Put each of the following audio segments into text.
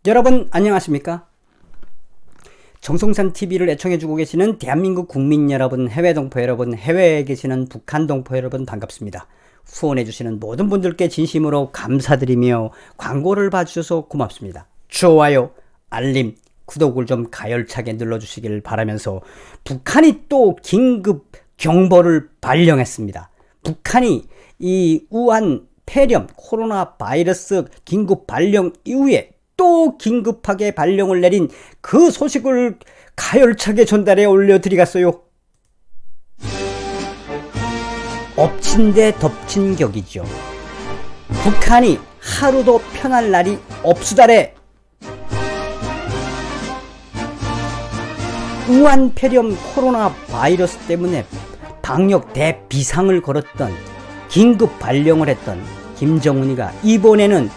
여러분 안녕하십니까? 정성산 TV를 애청해주고 계시는 대한민국 국민 여러분, 해외 동포 여러분, 해외에 계시는 북한 동포 여러분 반갑습니다. 후원해주시는 모든 분들께 진심으로 감사드리며 광고를 봐주셔서 고맙습니다. 좋아요, 알림, 구독을 좀 가열차게 눌러주시길 바라면서 북한이 또 긴급 경보를 발령했습니다. 북한이 이 우한 폐렴 코로나 바이러스 긴급 발령 이후에 또 긴급하게 발령을 내린 그 소식을 가열차게 전달해 올려드리겠어요. 엎친 데 덮친 격이죠. 북한이 하루도 편할 날이 없으다래. 우한 폐렴 코로나 바이러스 때문에 방역 대비상을 걸었던 긴급 발령을 했던 김정은이가 이번에는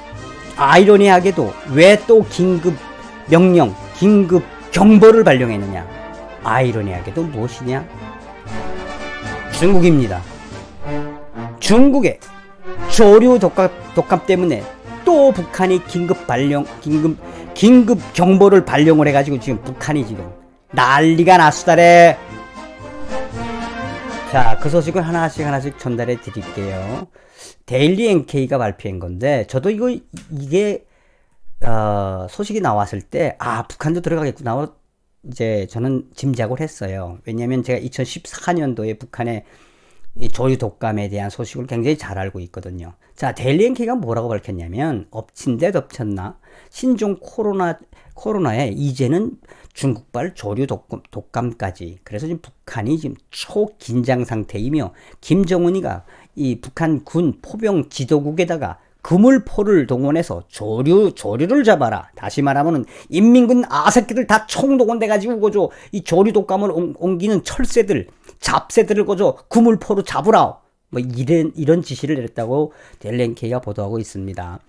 아이러니하게도 왜 또 긴급 명령, 긴급 경보를 발령했느냐? 아이러니하게도 무엇이냐? 중국입니다. 중국의 조류 독감 때문에 또 북한이 긴급 경보를 발령을 해가지고 지금 북한이 지금 난리가 났수다래. 자, 그 소식을 하나씩 전달해 드릴게요. 데일리 NK가 발표한 건데, 저도 이게 소식이 나왔을 때, 북한도 들어가겠구나. 이제 저는 짐작을 했어요. 왜냐면 제가 2014년도에 북한의 이 조류 독감에 대한 소식을 굉장히 잘 알고 있거든요. 자, 데일리 NK가 뭐라고 밝혔냐면, 엎친 데 덮쳤나? 신종 코로나에 이제는 중국발 조류 독감까지. 그래서 지금 북한이 지금 초긴장 상태이며, 김정은이가 이 북한 군 포병 지도국에다가 그물포를 동원해서 조류를 잡아라. 다시 말하면은 인민군 아새끼들 다 총동원돼가지고 그저 이 조류 독감을 옮기는 철새들, 잡새들을 그저 그물포로 잡으라. 뭐 이런 지시를 내렸다고 델렌케이가 보도하고 있습니다.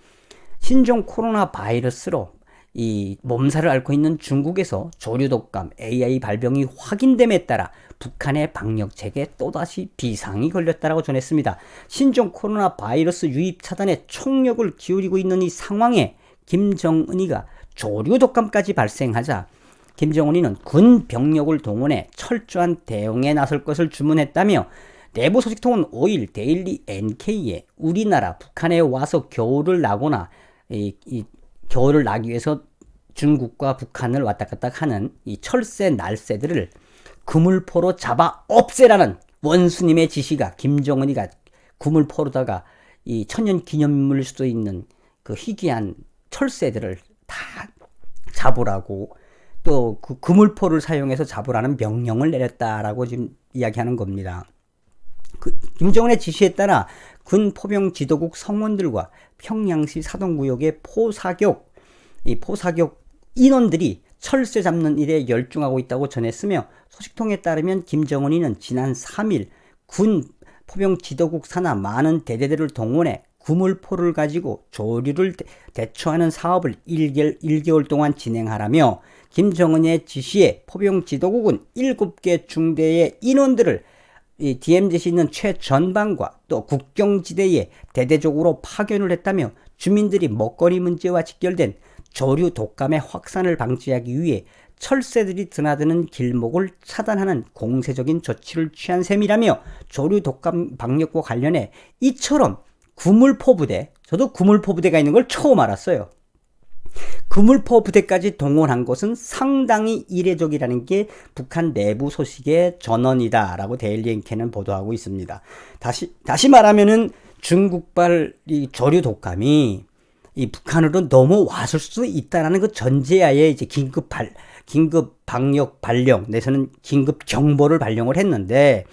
신종 코로나 바이러스로 이 몸살을 앓고 있는 중국에서 조류 독감 AI 발병이 확인됨에 따라 북한의 방역 체계에 또다시 비상이 걸렸다고 전했습니다. 신종 코로나 바이러스 유입 차단에 총력을 기울이고 있는 이 상황에 김정은이가 조류 독감까지 발생하자 김정은이는 군 병력을 동원해 철저한 대응에 나설 것을 주문했다며 내부 소식통은 5일 데일리 NK에 우리나라 북한에 와서 겨울을 나거나 겨울을 나기 위해서 중국과 북한을 왔다 갔다 하는 이 철새 날새들을 그물포로 잡아 없애라는 원수님의 지시가 김정은이가 그물포로다가 이 천년 기념물일 수도 있는 그 희귀한 철새들을 다 잡으라고 또 그 그물포를 사용해서 잡으라는 명령을 내렸다라고 지금 이야기하는 겁니다. 김정은의 지시에 따라 군 포병 지도국 성원들과 평양시 사동구역의 포사격 인원들이 철새 잡는 일에 열중하고 있다고 전했으며 소식통에 따르면 김정은이는 지난 3일 군 포병 지도국 산하 많은 대대들을 동원해 그물포를 가지고 조류를 대처하는 사업을 1개월 동안 진행하라며 김정은의 지시에 포병 지도국은 7개 중대의 인원들을 이 DMZ에 있는 최전방과 또 국경지대에 대대적으로 파견을 했다며 주민들이 먹거리 문제와 직결된 조류 독감의 확산을 방지하기 위해 철새들이 드나드는 길목을 차단하는 공세적인 조치를 취한 셈이라며 조류 독감 방역과 관련해 이처럼 그물포 부대, 저도 그물포 부대가 있는 걸 처음 알았어요. 그물포 부대까지 동원한 것은 상당히 이례적이라는 게 북한 내부 소식의 전언이다라고 데일리 NK는 보도하고 있습니다. 다시 말하면은 중국발 이 조류 독감이 이 북한으로 넘어왔을 수도 있다라는 그 전제하에 이제 긴급 방역 발령, 내서는 긴급 경보를 발령을 했는데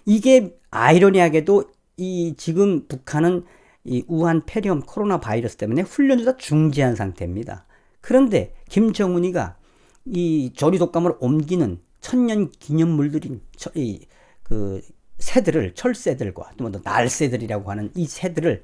이게 아이러니하게도 이 지금 북한은 이 우한 폐렴 코로나 바이러스 때문에 훈련을 다 중지한 상태입니다. 그런데 김정은이가 이 조류 독감을 옮기는 천년 기념물들인 그 새들을 철새들과 또 날새들이라고 하는 이 새들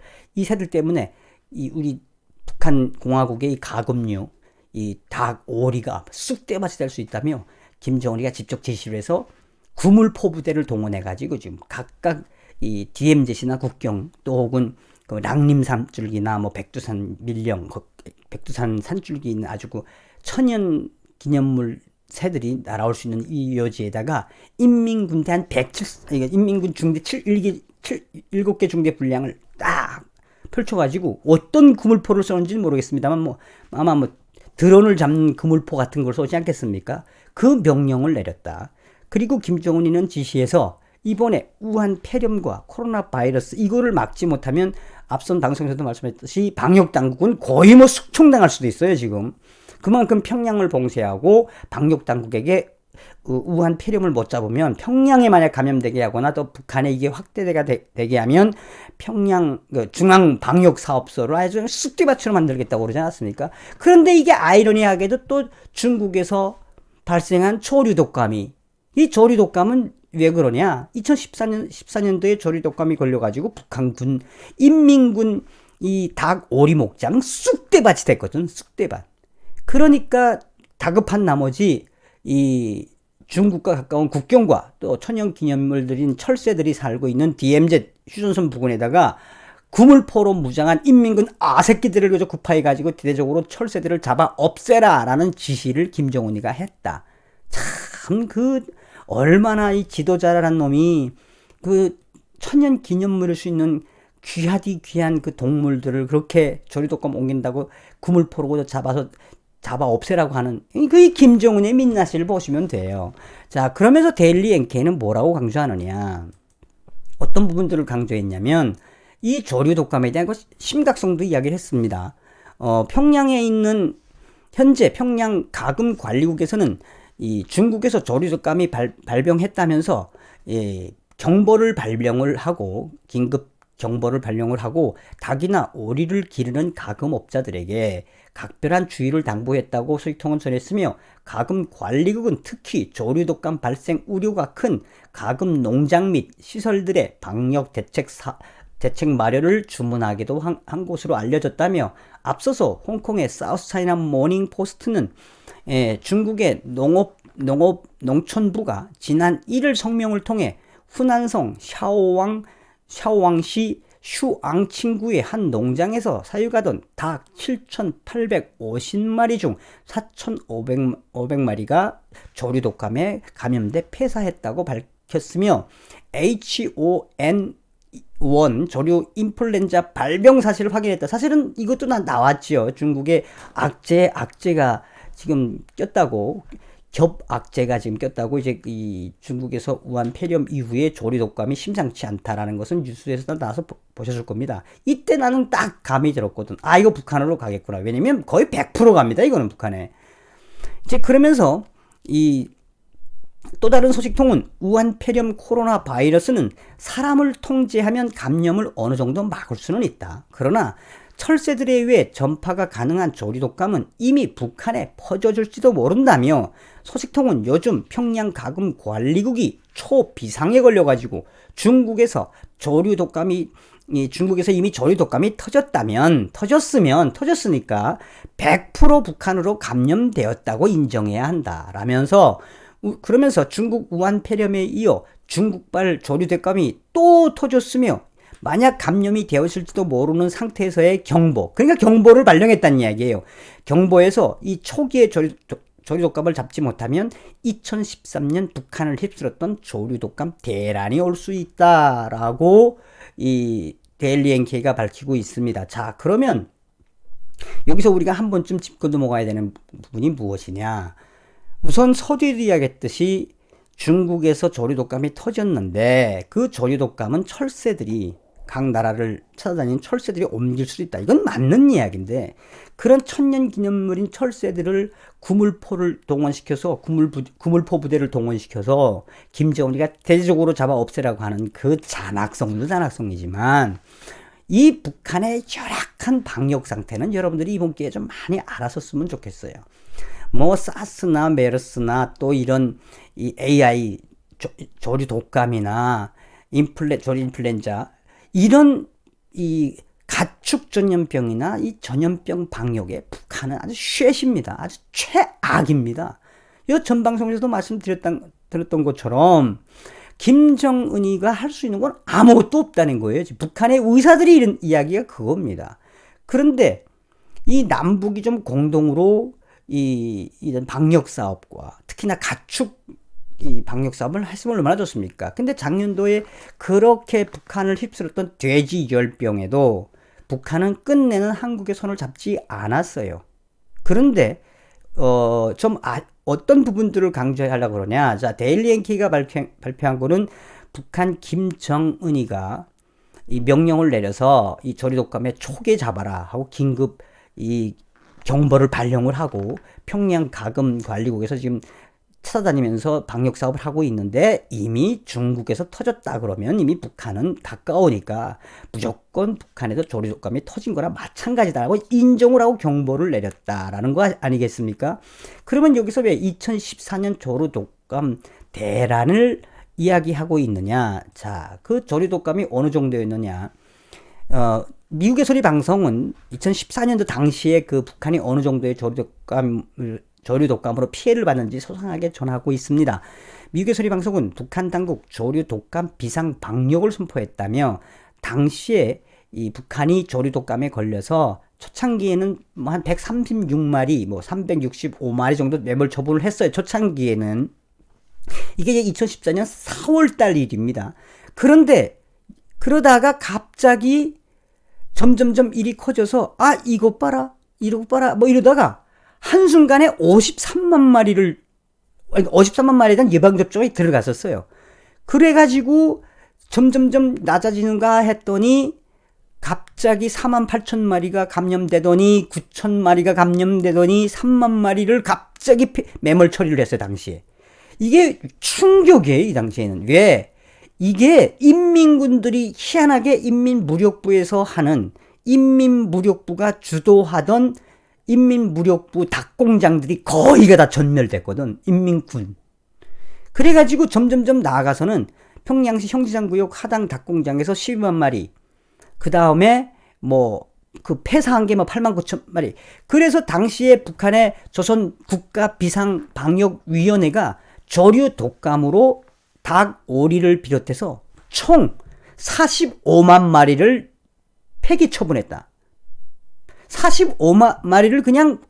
때문에 이 우리 북한 공화국의 이 가금류 이 닭 오리가 쑥대밭이 될 수 있다며 김정은이가 직접 지시를 해서 그물포 부대를 동원해 가지고 지금 각각 이 DMZ나 국경 또 혹은 그 랑림산줄기나 뭐 백두산 밀령 백두산 산줄기 있는 아주 그 천연 기념물 새들이 날아올 수 있는 이 여지에다가 인민군대 한 107, 인민군 중대 7개 중대 분량을 딱 펼쳐가지고 어떤 그물포를 쏘는지는 모르겠습니다만 뭐 아마 뭐 드론을 잡는 그물포 같은 걸 쏘지 않겠습니까? 그 명령을 내렸다. 그리고 김정은이는 지시해서 이번에 우한 폐렴과 코로나 바이러스 이거를 막지 못하면 앞선 방송에서도 말씀했듯이 방역 당국은 거의 뭐 숙청당할 수도 있어요, 지금. 그만큼 평양을 봉쇄하고 방역 당국에게 우한 폐렴을 못 잡으면 평양에 만약 감염되게 하거나 또 북한에 이게 확대가 되게 하면 평양 중앙 방역 사업소를 아주 쑥대밭으로 만들겠다고 그러지 않았습니까? 그런데 이게 아이러니하게도 또 중국에서 발생한 조류 독감이, 이 조류 독감은 왜 그러냐? 2014년도에 조류 독감이 걸려가지고 북한군 인민군 이 닭 오리 목장 쑥대밭이 됐거든. 쑥대밭. 그러니까 다급한 나머지 이 중국과 가까운 국경과 또 천연 기념물들인 철새들이 살고 있는 DMZ 휴전선 부근에다가 그물포로 무장한 인민군 아새끼들을 그저 구파해 가지고 대대적으로 철새들을 잡아 없애라라는 지시를 김정은이가 했다. 참 얼마나 이 지도자라는 놈이 그 천연 기념물일 수 있는 귀하디 귀한 그 동물들을 그렇게 조류독감 옮긴다고 그물포로 잡아 없애라고 하는 그 김정은의 민낯을 보시면 돼요. 자, 그러면서 데일리 NK는 뭐라고 강조하느냐? 어떤 부분들을 강조했냐면 이 조류독감에 대한 심각성도 이야기를 했습니다. 평양에 있는 현재 평양 가금 관리국에서는 이 중국에서 조류독감이 발병했다면서 경보를 발령을 하고 긴급 경보를 발령을 하고 닭이나 오리를 기르는 가금업자들에게 각별한 주의를 당부했다고 소식통은 전했으며 가금 관리국은 특히 조류독감 발생 우려가 큰 가금 농장 및 시설들의 방역 대책 마련을 주문하기도 한 곳으로 알려졌다며 앞서서 홍콩의 사우스차이나 모닝 포스트는 중국의 농촌부가 지난 1일 성명을 통해 후난성 샤오왕시 슈앙친구의 한 농장에서 사육하던 닭 7,850마리 중 4,500마리가 조류독감에 감염돼 폐사했다고 밝혔으며 H5N1 조류 인플루엔자 발병 사실을 확인했다. 사실은 이것도 나왔지요. 중국의 악재가 지금 꼈다고, 겹악재가 지금 꼈다고, 이제 이 중국에서 우한 폐렴 이후에 조류독감이 심상치 않다라는 것은 뉴스에서 나와서 보셨을 겁니다. 이때 나는 딱 감이 들었거든. 아, 이거 북한으로 가겠구나. 왜냐면 거의 100% 갑니다. 이거는 북한에. 이제 그러면서 또 다른 소식통은 우한 폐렴 코로나 바이러스는 사람을 통제하면 감염을 어느 정도 막을 수는 있다. 그러나 철새들에 의해 전파가 가능한 조류독감은 이미 북한에 퍼져질지도 모른다며 소식통은 요즘 평양 가금 관리국이 초비상에 걸려가지고 중국에서 이미 조류독감이 터졌으니까 100% 북한으로 감염되었다고 인정해야 한다. 그러면서 중국 우한 폐렴에 이어 중국발 조류독감이 또 터졌으며 만약 감염이 되었을지도 모르는 상태에서의 경보, 그러니까 경보를 발령했다는 이야기예요. 경보에서 이 초기의 조류독감을 잡지 못하면 2013년 북한을 휩쓸었던 조류독감 대란이 올 수 있다라고 이 데일리 NK가 밝히고 있습니다. 자, 그러면 여기서 우리가 한 번쯤 짚고 넘어가야 되는 부분이 무엇이냐? 우선 서두에도 이야기했듯이 중국에서 조류독감이 터졌는데 그 조류독감은 각 나라를 찾아다니는 철새들이 옮길 수도 있다. 이건 맞는 이야기인데 그런 천년기념물인 철새들을 그물포를 동원시켜서 그물포 부대를 동원시켜서 김정은이가 대대적으로 잡아 없애라고 하는 그 잔악성도 잔악성이지만 이 북한의 열악한 방역 상태는 여러분들이 이번 기회에 좀 많이 알았었으면 좋겠어요. 뭐 사스나 메르스나 또 이런 이 AI 조류독감이나 조류인플루엔자 이런 이 가축 전염병이나 이 전염병 방역에 북한은 아주 쉐십니다. 아주 최악입니다. 이 전 방송에서도 들었던 것처럼 김정은이가 할 수 있는 건 아무것도 없다는 거예요. 북한의 의사들이 이런 이야기가 그겁니다. 그런데 이 남북이 좀 공동으로 이런 방역 사업과 특히나 가축 이 방역 사업을 했으면 얼마나 좋습니까? 근데 작년도에 그렇게 북한을 휩쓸었던 돼지 열병에도 북한은 끝내는 한국의 손을 잡지 않았어요. 그런데 어떤 부분들을 강조하려고 그러냐? 자, 데일리 NK가 발표한 거는 북한 김정은이가 이 명령을 내려서 이 조류독감에 초계 잡아라 하고 긴급 이 경보를 발령을 하고 평양 가금 관리국에서 지금 찾아다니면서 방역 사업을 하고 있는데 이미 중국에서 터졌다 그러면 이미 북한은 가까우니까 무조건 북한에도 조류독감이 터진 거나 마찬가지다라고 인정을 하고 경보를 내렸다라는 거 아니겠습니까? 그러면 여기서 왜 2014년 조류독감 대란을 이야기하고 있느냐? 자, 그 조류독감이 어느 정도였느냐? 미국의 소리 방송은 2014년도 당시에 그 북한이 어느 정도의 조류독감으로 피해를 받는지 소상하게 전하고 있습니다. 미국의 소리 방송은 북한 당국 조류독감 비상 방역을 선포했다며 당시에 이 북한이 조류독감에 걸려서 초창기에는 뭐 한 136마리, 뭐 365마리 정도 매몰 처분을 했어요. 초창기에는. 이게 2014년 4월 달 일입니다. 그런데 그러다가 갑자기 점점점 일이 커져서 이것 봐라 뭐 이러다가 한순간에 53만 마리에 대한 예방접종이 들어갔었어요. 그래가지고 점점점 낮아지는가 했더니 갑자기 4만 8천 마리가 감염되더니 9천 마리가 감염되더니 3만 마리를 갑자기 매몰 처리를 했어요. 당시에. 이게 충격이에요. 이 당시에는. 왜? 이게 인민군들이 희한하게 인민무력부에서 하는 인민무력부가 주도하던 인민무력부 닭공장들이 거의가 다 전멸됐거든. 인민군. 그래가지고 점점점 나아가서는 평양시 형지장구역 하당 닭공장에서 12만 마리. 그 다음에 그 폐사한 게 8만 9천 마리. 그래서 당시에 북한의 조선 국가비상방역위원회가 조류 독감으로 닭 오리를 비롯해서 총 45만 마리를 폐기 처분했다. 45만 마리를 그냥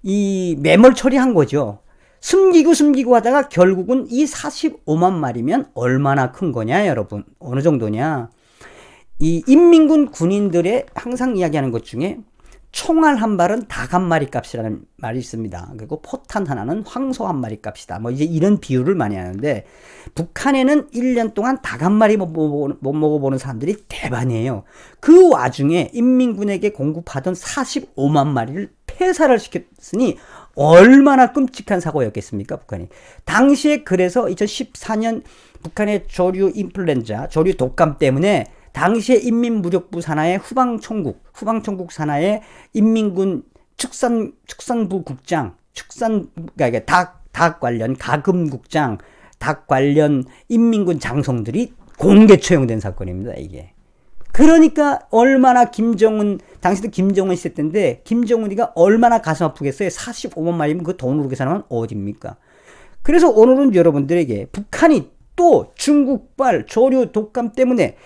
이 매몰 처리한 거죠. 숨기고 하다가 결국은 이 45만 마리면 얼마나 큰 거냐, 여러분. 어느 정도냐. 이 인민군 군인들의 항상 이야기하는 것 중에 총알 한 발은 닭 한 마리 값이라는 말이 있습니다. 그리고 포탄 하나는 황소 한 마리 값이다. 뭐 이제 이런 비유를 많이 하는데 북한에는 1년 동안 닭 한 마리 못 먹어보는 사람들이 대반이에요. 그 와중에 인민군에게 공급하던 45만 마리를 폐사를 시켰으니 얼마나 끔찍한 사고였겠습니까, 북한이. 당시에 그래서 2014년 북한의 조류 인플루엔자, 조류 독감 때문에 당시에 인민무력부 산하의 후방총국 산하의 인민군 축산부 국장, 그러니까 닭 관련 가금국장, 닭 관련 인민군 장성들이 공개 처형된 사건입니다, 이게. 그러니까 얼마나 당시도 김정은 시대 때인데, 김정은이가 얼마나 가슴 아프겠어요? 45만 마리면 그 돈으로 계산하면 어딥니까? 그래서 오늘은 여러분들에게 북한이 또 중국발 조류 독감 때문에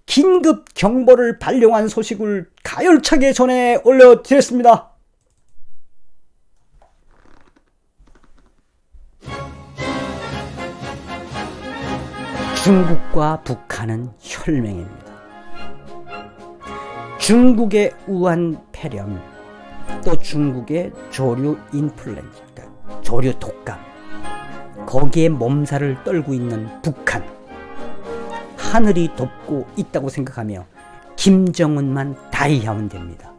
긴급 경보를 발령한 소식을 가열차게 전해 올려드렸습니다. 중국과 북한은 혈맹입니다. 중국의 우한 폐렴, 또 중국의 조류 인플루엔자, 조류 독감, 거기에 몸살을 떨고 있는 북한. 하늘이 돕고 있다고 생각하며 김정은만 다이하면 됩니다.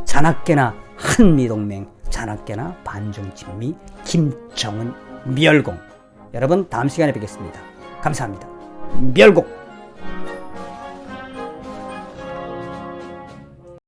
자나깨나 한미동맹, 자나깨나 반중진미, 김정은 멸공. 여러분 다음 시간에 뵙겠습니다. 감사합니다. 멸공.